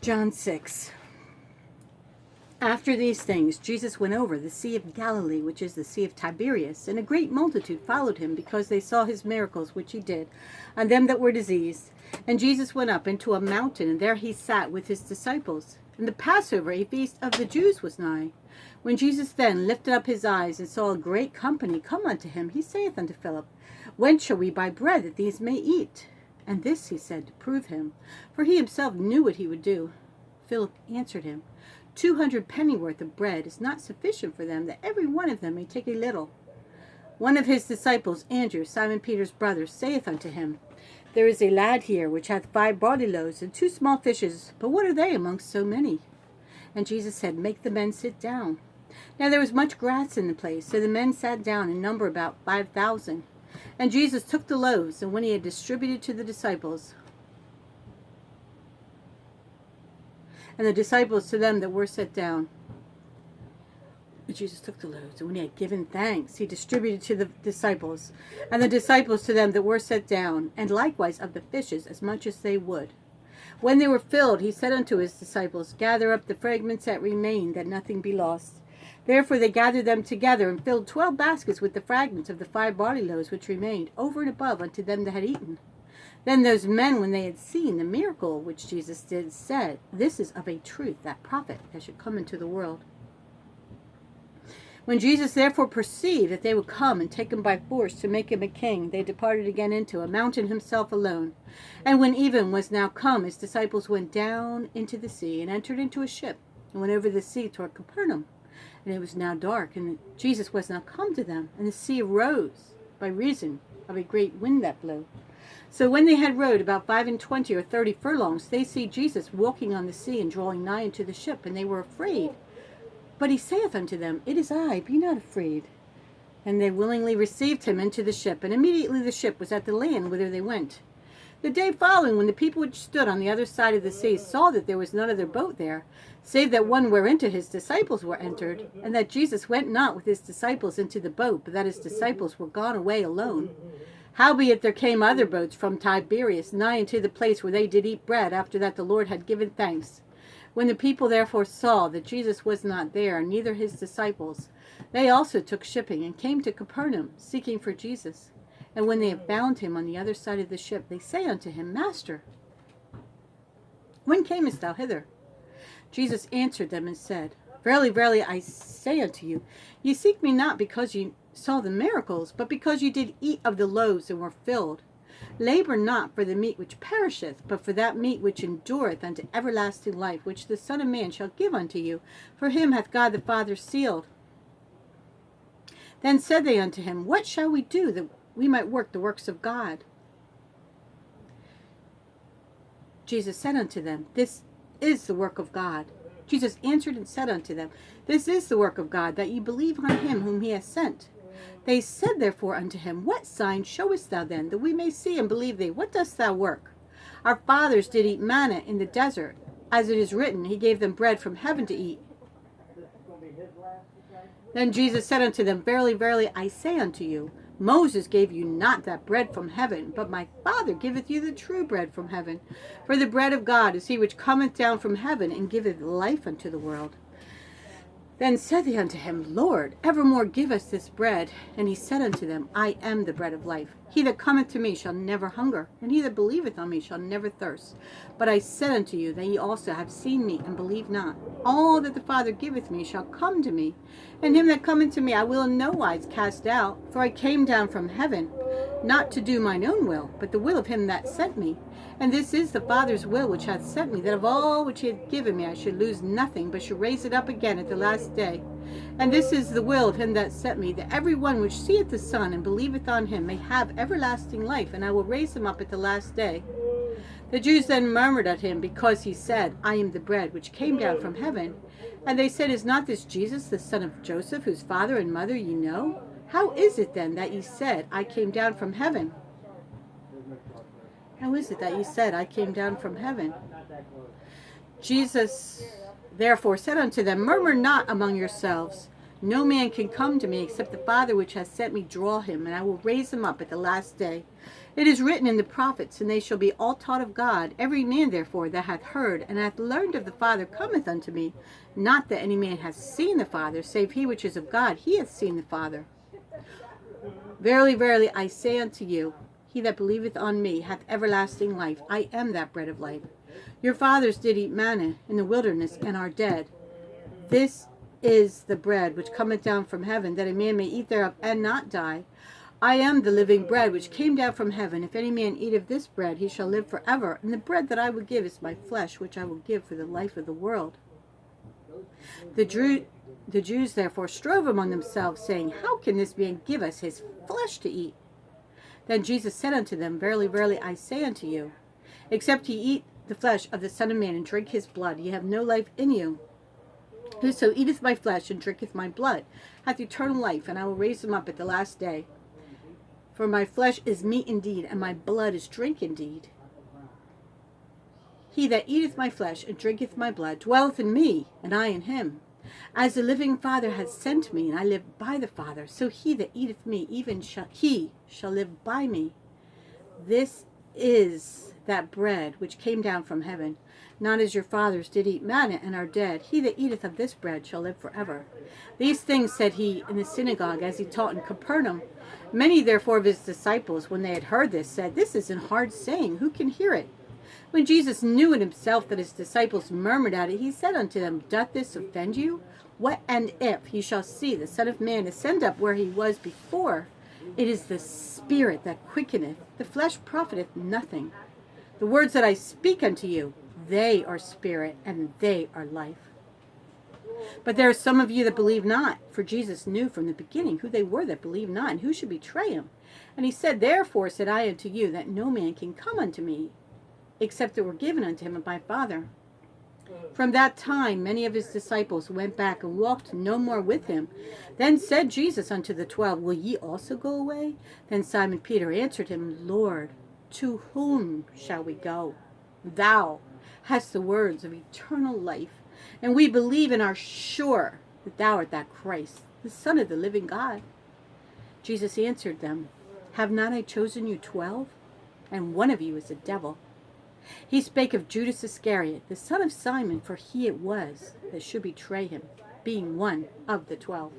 John 6. After these things, Jesus went over the Sea of Galilee, which is the Sea of Tiberias, and a great multitude followed him, because they saw his miracles which he did on them that were diseased. And Jesus went up into a mountain, and there he sat with his disciples. And the Passover, a feast of the Jews, was nigh. When Jesus then lifted up his eyes, and saw a great company come unto him, he saith unto Philip, Whence shall we buy bread, that these may eat? And this he said to prove him, for he himself knew what he would do. Philip answered him, 200 pennyworth of bread is not sufficient for them, that every one of them may take a little. One of his disciples, Andrew, Simon Peter's brother, saith unto him, There is a lad here which hath 5 barley loaves and 2 small fishes, but what are they amongst so many? And Jesus said, Make the men sit down. Now there was much grass in the place, so the men sat down in number about 5,000. And Jesus took the loaves, and when he had distributed to the disciples, and the disciples to them that were set down. Jesus took the loaves, and when he had given thanks, he distributed to the disciples, and the disciples to them that were set down, and likewise of the fishes as much as they would. When they were filled, he said unto his disciples, Gather up the fragments that remain, that nothing be lost. Therefore they gathered them together, and filled 12 baskets with the fragments of the 5 barley loaves which remained, over and above unto them that had eaten. Then those men, when they had seen the miracle which Jesus did, said, This is of a truth that prophet that should come into the world. When Jesus therefore perceived that they would come and take him by force to make him a king, they departed again into a mountain himself alone. And when even was now come, his disciples went down into the sea, and entered into a ship, and went over the sea toward Capernaum. And it was now dark, and Jesus was now come to them, and the sea arose by reason of a great wind that blew. So when they had rowed about 25 or 30 furlongs, they see Jesus walking on the sea, and drawing nigh unto the ship, and they were afraid. But he saith unto them, It is I, be not afraid. And they willingly received him into the ship, and immediately the ship was at the land whither they went. The day following, when the people which stood on the other side of the sea saw that there was none other boat there, save that one whereinto his disciples were entered, and that Jesus went not with his disciples into the boat, but that his disciples were gone away alone. Howbeit there came other boats from Tiberias nigh unto the place where they did eat bread, after that the Lord had given thanks. When the people therefore saw that Jesus was not there, neither his disciples, they also took shipping, and came to Capernaum, seeking for Jesus. And when they had found him on the other side of the ship, they say unto him, Master, when camest thou hither? Jesus answered them and said, Verily, verily, I say unto you, ye seek me not because ye saw the miracles, but because ye did eat of the loaves and were filled. Labor not for the meat which perisheth, but for that meat which endureth unto everlasting life, which the Son of Man shall give unto you. For him hath God the Father sealed. Then said they unto him, What shall we do, that we might work the works of God? Jesus said unto them, This is the work of God. Jesus answered and said unto them, This is the work of God, that ye believe on him whom he hath sent. They said therefore unto him, What sign showest thou then, that we may see and believe thee? What dost thou work? Our fathers did eat manna in the desert. As it is written, he gave them bread from heaven to eat. Then Jesus said unto them, Verily, verily, I say unto you, Moses gave you not that bread from heaven, but my Father giveth you the true bread from heaven. For the bread of God is he which cometh down from heaven, and giveth life unto the world. Then said they unto him, Lord, evermore give us this bread. And he said unto them, I am the bread of life. He that cometh to me shall never hunger, and he that believeth on me shall never thirst. But I said unto you, that ye also have seen me, and believe not. All that the Father giveth me shall come to me, and him that cometh to me I will in no wise cast out. For I came down from heaven, not to do mine own will, but the will of him that sent me. And this is the Father's will which hath sent me, that of all which he hath given me I should lose nothing, but should raise it up again at the last day. And this is the will of him that sent me, that every one which seeth the Son and believeth on him may have everlasting life, and I will raise him up at the last day. The Jews then murmured at him, because he said, I am the bread which came down from heaven. And they said, Is not this Jesus, the son of Joseph, whose father and mother ye know? How is it then that ye said, I came down from heaven? How is it that ye said, I came down from heaven? Jesus therefore said unto them, Murmur not among yourselves. No man can come to me except the Father which hath sent me draw him, and I will raise him up at the last day. It is written in the prophets, and they shall be all taught of God. Every man therefore that hath heard and hath learned of the Father cometh unto me. Not that any man hath seen the Father, save he which is of God, he hath seen the Father. Verily, verily, I say unto you, he that believeth on me hath everlasting life. I am that bread of life. Your fathers did eat manna in the wilderness, and are dead. This is the bread which cometh down from heaven, that a man may eat thereof and not die. I am the living bread which came down from heaven. If any man eat of this bread, he shall live forever. And the bread that I will give is my flesh, which I will give for the life of the world. The Jews therefore strove among themselves, saying, How can this man give us his flesh to eat? Then Jesus said unto them, Verily, verily, I say unto you, except ye eat the flesh of the Son of Man and drink his blood, ye have no life in you. Whoso eateth my flesh and drinketh my blood hath eternal life, and I will raise him up at the last day. For my flesh is meat indeed, and my blood is drink indeed. He that eateth my flesh and drinketh my blood dwelleth in me, and I in him. As the living Father hath sent me, and I live by the Father, so he that eateth me, even he shall live by me. This is that bread which came down from heaven, not as your fathers did eat manna and are dead. He that eateth of this bread shall live forever. These things said he in the synagogue, as he taught in Capernaum. Many therefore of his disciples, when they had heard this, said, This is an hard saying, who can hear it? When Jesus knew in himself that his disciples murmured at it, he said unto them, Doth this offend you? What and if ye shall see the Son of Man ascend up where he was before? It is the Spirit that quickeneth, the flesh profiteth nothing. The words that I speak unto you, they are spirit, and they are life. But there are some of you that believe not, for Jesus knew from the beginning who they were that believed not, and who should betray him. And he said, Therefore said I unto you, that no man can come unto me, except it were given unto him of my Father. From that time many of his disciples went back and walked no more with him. Then said Jesus unto the 12, Will ye also go away? Then Simon Peter answered him, Lord, to whom shall we go? Thou hast the words of eternal life, and we believe and are sure that thou art that Christ, the Son of the living God. Jesus answered them, Have not I chosen you 12? And one of you is a devil. He spake of Judas Iscariot, the son of Simon, for he it was that should betray him, being one of the 12.